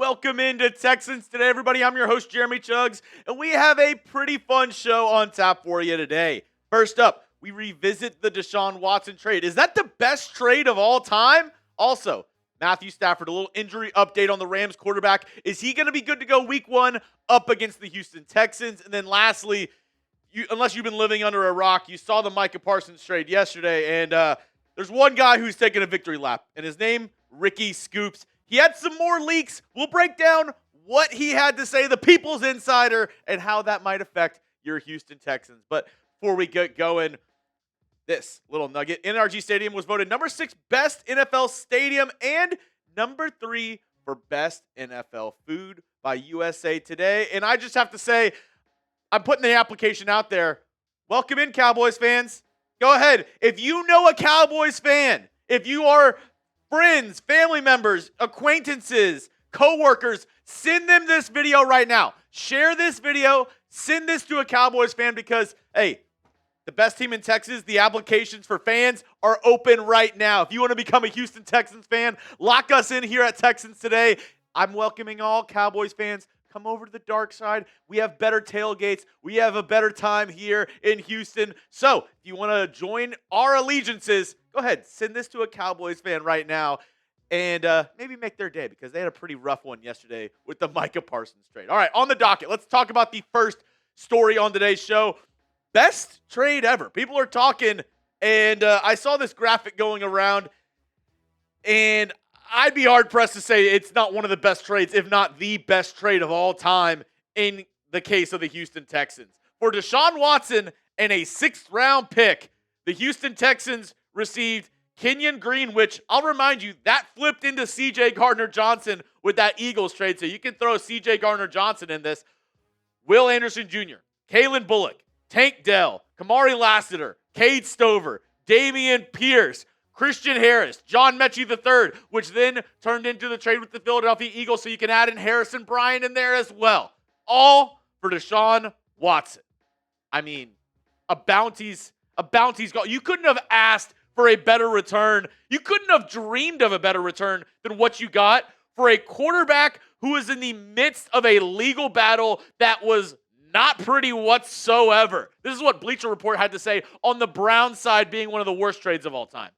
Welcome into Texans Today, everybody. I'm your host, Jeremy Chuggs, and we have a pretty fun show on tap for you today. First up, we revisit the Deshaun Watson trade. Is that the best trade of all time? Also, Matthew Stafford, a little injury update on the Rams quarterback. Is he going to be good to go week one up against the Houston Texans? And then lastly, unless you've been living under a rock, you saw the Micah Parsons trade yesterday, and there's one guy who's taking a victory lap, and his name, Rickey Scoops. He had some more leaks. We'll break down what he had to say, the People's Insider, and how that might affect your Houston Texans. But before we get going, this little nugget. NRG Stadium was voted number 6 best NFL stadium and number 3 for best NFL food by USA Today. And I just have to say, I'm putting the application out there. Welcome in, Cowboys fans. Go ahead. If you know a Cowboys fan, if you are friends, family members, acquaintances, coworkers, send them this video right now. Share this video. Send this to a Cowboys fan because, hey, the best team in Texas, the applications for fans are open right now. If you want to become a Houston Texans fan, lock us in here at Texans Today. I'm welcoming all Cowboys fans. Come over to the dark side. We have better tailgates. We have a better time here in Houston. So if you want to join our allegiances, go ahead. Send this to a Cowboys fan right now and maybe make their day because they had a pretty rough one yesterday with the Micah Parsons trade. All right, on the docket, let's talk about the first story on today's show. Best trade ever. People are talking, and I saw this graphic going around, and I'd be hard-pressed to say it's not one of the best trades, if not the best trade of all time in the case of the Houston Texans. For Deshaun Watson and a 6th-round pick, the Houston Texans received Kenyon Green, which I'll remind you, that flipped into C.J. Gardner-Johnson with that Eagles trade, so you can throw C.J. Gardner-Johnson in this. Will Anderson Jr., Kalen Bullock, Tank Dell, Kamari Lassiter, Cade Stover, Damian Pierce, Christian Harris, John Mechie III, which then turned into the trade with the Philadelphia Eagles, so you can add in Harrison Bryant in there as well. All for Deshaun Watson. I mean, a bounty's goal. You couldn't have asked for a better return. You couldn't have dreamed of a better return than what you got for a quarterback who is in the midst of a legal battle that was not pretty whatsoever. This is what Bleacher Report had to say on the Browns side being one of the worst trades of all time.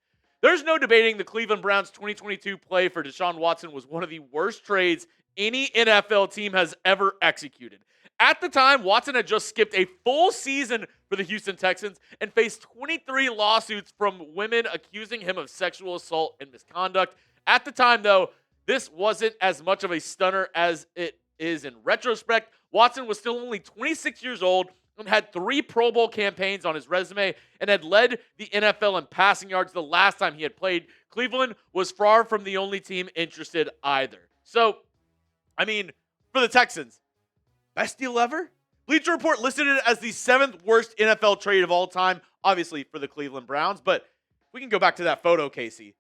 There's no debating the Cleveland Browns' 2022 play for Deshaun Watson was one of the worst trades any NFL team has ever executed. At the time, Watson had just skipped a full season for the Houston Texans and faced 23 lawsuits from women accusing him of sexual assault and misconduct. At the time, though, this wasn't as much of a stunner as it is in retrospect. Watson was still only 26 years old and had 3 Pro Bowl campaigns on his resume and had led the NFL in passing yards the last time he had played. Cleveland was far from the only team interested either. So, I mean, for the Texans, best deal ever? Bleacher Report listed it as the 7th worst NFL trade of all time, obviously for the Cleveland Browns, but we can go back to that photo, Casey.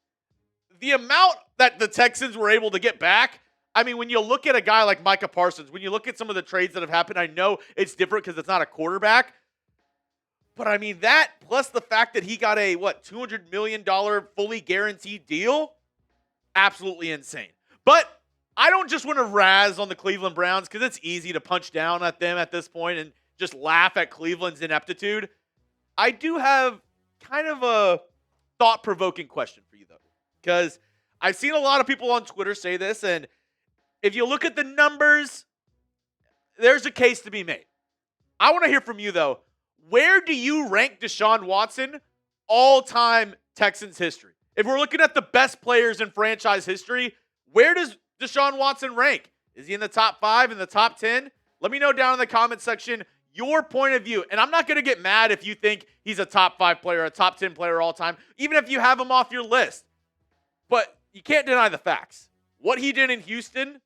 The amount that the Texans were able to get back, I mean, when you look at a guy like Micah Parsons, when you look at some of the trades that have happened, I know it's different because it's not a quarterback. But, I mean, that plus the fact that he got a, $200 million fully guaranteed deal? Absolutely insane. But I don't just want to razz on the Cleveland Browns because it's easy to punch down at them at this point and just laugh at Cleveland's ineptitude. I do have kind of a thought-provoking question for you, though, because I've seen a lot of people on Twitter say this, and if you look at the numbers, there's a case to be made. I want to hear from you, though. Where do you rank Deshaun Watson all-time Texans history? If we're looking at the best players in franchise history, where does Deshaun Watson rank? Is he in the top 5, in the top 10? Let me know down in the comment section your point of view. And I'm not going to get mad if you think he's a top 5 player, a top 10 player all time, even if you have him off your list. But you can't deny the facts. What he did in Houston,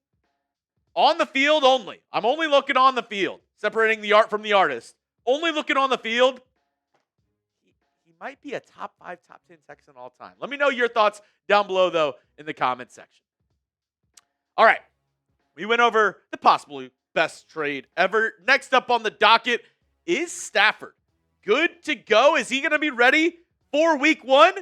on the field only. I'm only looking on the field, separating the art from the artist. Only looking on the field, he might be a top 5, top 10 Texan all time. Let me know your thoughts down below, though, in the comment section. All right, we went over the possibly best trade ever. Next up on the docket is Stafford. Good to go. Is he going to be ready for week 1?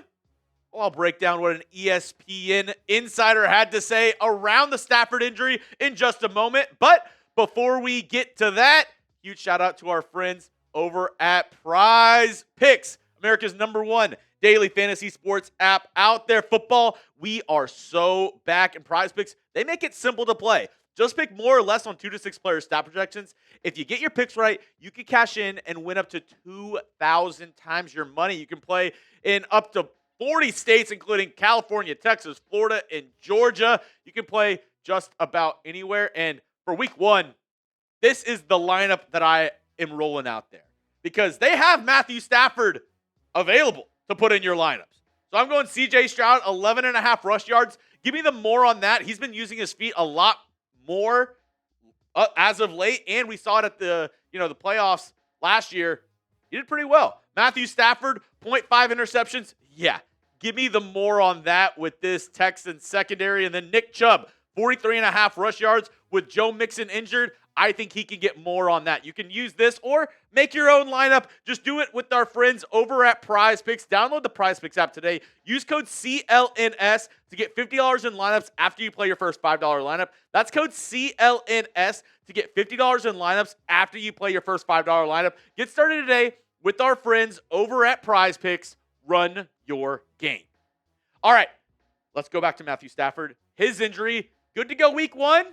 I'll break down what an ESPN insider had to say around the Stafford injury in just a moment. But before we get to that, huge shout out to our friends over at Prize Picks, America's #1 daily fantasy sports app out there. Football, we are so back in Prize Picks. They make it simple to play. Just pick more or less on 2 to 6 player stat projections. If you get your picks right, you can cash in and win up to 2,000 times your money. You can play in up to 40 states, including California, Texas, Florida, and Georgia. You can play just about anywhere. And for week 1, this is the lineup that I am rolling out there because they have Matthew Stafford available to put in your lineups. So I'm going CJ Stroud, 11.5 rush yards. Give me the more on that. He's been using his feet a lot more as of late, and we saw it at the playoffs last year. He did pretty well. Matthew Stafford, 0.5 interceptions. Yeah, give me the more on that with this Texans secondary. And then Nick Chubb, 43.5 rush yards with Joe Mixon injured. I think he can get more on that. You can use this or make your own lineup. Just do it with our friends over at Prize Picks. Download the Prize Picks app today. Use code CLNS to get $50 in lineups after you play your first $5 lineup. That's code CLNS to get $50 in lineups after you play your first $5 lineup. Get started today with our friends over at Prize Picks. Run your game. All right, let's go back to Matthew Stafford. His injury, good to go week 1.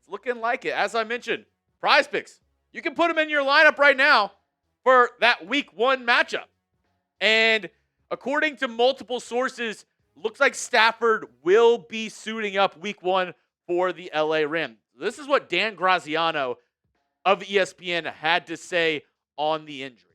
Looking like it. As I mentioned, Prize Picks. You can put him in your lineup right now for that week 1 matchup. And according to multiple sources, looks like Stafford will be suiting up week 1 for the LA Rams. This is what Dan Graziano of ESPN had to say on the injury.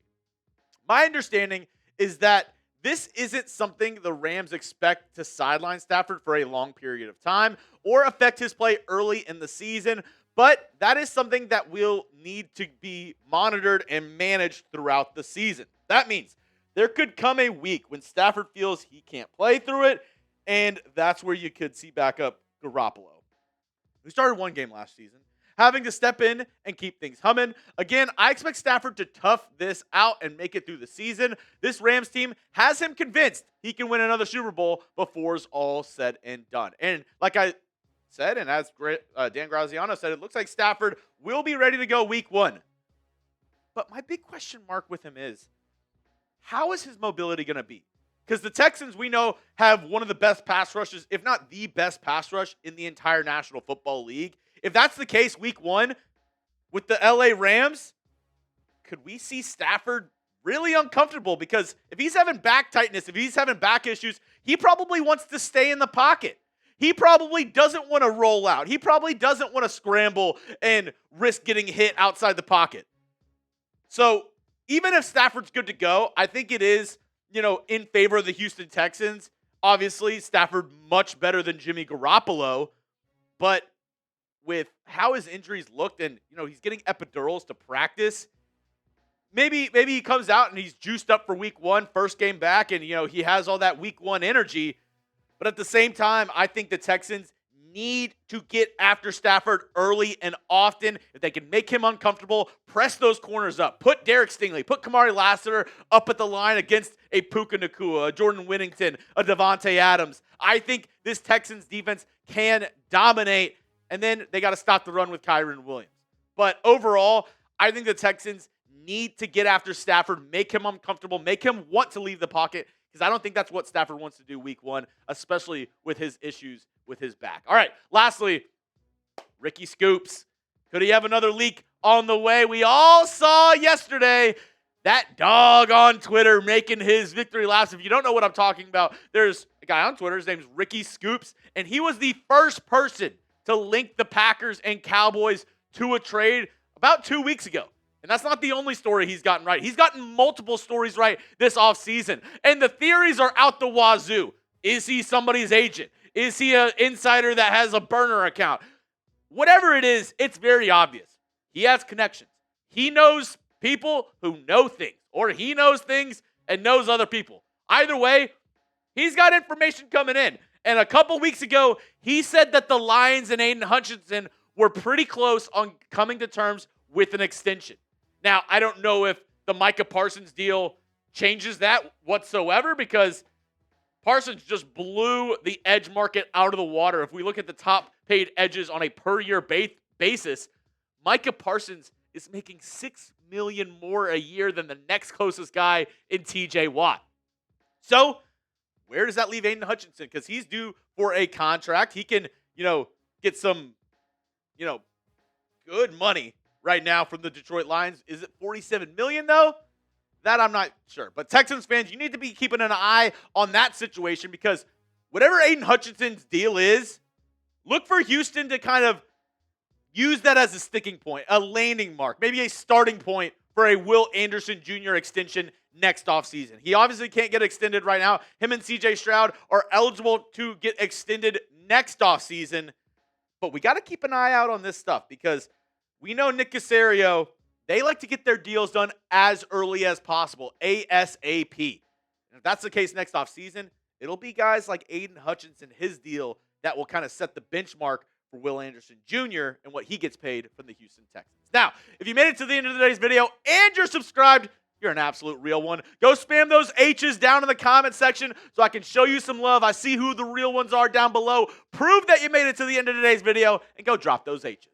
My understanding is that this isn't something the Rams expect to sideline Stafford for a long period of time or affect his play early in the season, but that is something that will need to be monitored and managed throughout the season. That means there could come a week when Stafford feels he can't play through it, and that's where you could see backup Garoppolo, who started 1 game last season, having to step in and keep things humming. Again, I expect Stafford to tough this out and make it through the season. This Rams team has him convinced he can win another Super Bowl before it's all said and done. And like I said, and as Dan Graziano said, it looks like Stafford will be ready to go week 1. But my big question mark with him is, how is his mobility going to be? Because the Texans, we know, have one of the best pass rushes, if not the best pass rush in the entire National Football League. If that's the case week 1 with the LA Rams, could we see Stafford really uncomfortable? Because if he's having back tightness, if he's having back issues, he probably wants to stay in the pocket. He probably doesn't want to roll out. He probably doesn't want to scramble and risk getting hit outside the pocket. So even if Stafford's good to go, I think it is, in favor of the Houston Texans. Obviously, Stafford much better than Jimmy Garoppolo, but with how his injuries looked and, he's getting epidurals to practice, maybe he comes out and he's juiced up for week 1, first game back, and, he has all that week 1 energy. But at the same time, I think the Texans need to get after Stafford early and often. If they can make him uncomfortable, press those corners up. Put Derek Stingley, put Kamari Lassiter up at the line against a Puka Nacua, a Jordan Whittington, a Devontae Adams. I think this Texans defense can dominate. And then they got to stop the run with Kyren Williams. But overall, I think the Texans need to get after Stafford, make him uncomfortable, make him want to leave the pocket, because I don't think that's what Stafford wants to do week 1, especially with his issues with his back. All right, lastly, Rickey Scoops. Could he have another leak on the way? We all saw yesterday that dog on Twitter making his victory laps. If you don't know what I'm talking about, there's a guy on Twitter. His name's Rickey Scoops, and he was the first person to link the Packers and Cowboys to a trade about 2 weeks ago. And that's not the only story he's gotten right. He's gotten multiple stories right this offseason. And the theories are out the wazoo. Is he somebody's agent? Is he an insider that has a burner account? Whatever it is, it's very obvious. He has connections. He knows people who know things, or he knows things and knows other people. Either way, he's got information coming in. And a couple weeks ago, he said that the Lions and Aidan Hutchinson were pretty close on coming to terms with an extension. Now, I don't know if the Micah Parsons deal changes that whatsoever, because Parsons just blew the edge market out of the water. If we look at the top paid edges on a per year basis, Micah Parsons is making $6 million more a year than the next closest guy in TJ Watt. So where does that leave Aidan Hutchinson? Because he's due for a contract. He can, get some, good money right now from the Detroit Lions. Is it $47 million though? That I'm not sure. But Texans fans, you need to be keeping an eye on that situation because whatever Aidan Hutchinson's deal is, look for Houston to kind of use that as a sticking point, a landing mark, maybe a starting point for a Will Anderson Jr. extension next offseason. He obviously can't get extended right now. Him and CJ Stroud are eligible to get extended next offseason. But we got to keep an eye out on this stuff because we know Nick Caserio, they like to get their deals done as early as possible, ASAP. And if that's the case next offseason, it'll be guys like Aidan Hutchinson, his deal, that will kind of set the benchmark for Will Anderson Jr. and what he gets paid from the Houston Texans. Now, if you made it to the end of today's video and you're subscribed, you're an absolute real one. Go spam those H's down in the comment section so I can show you some love. I see who the real ones are down below. Prove that you made it to the end of today's video and go drop those H's.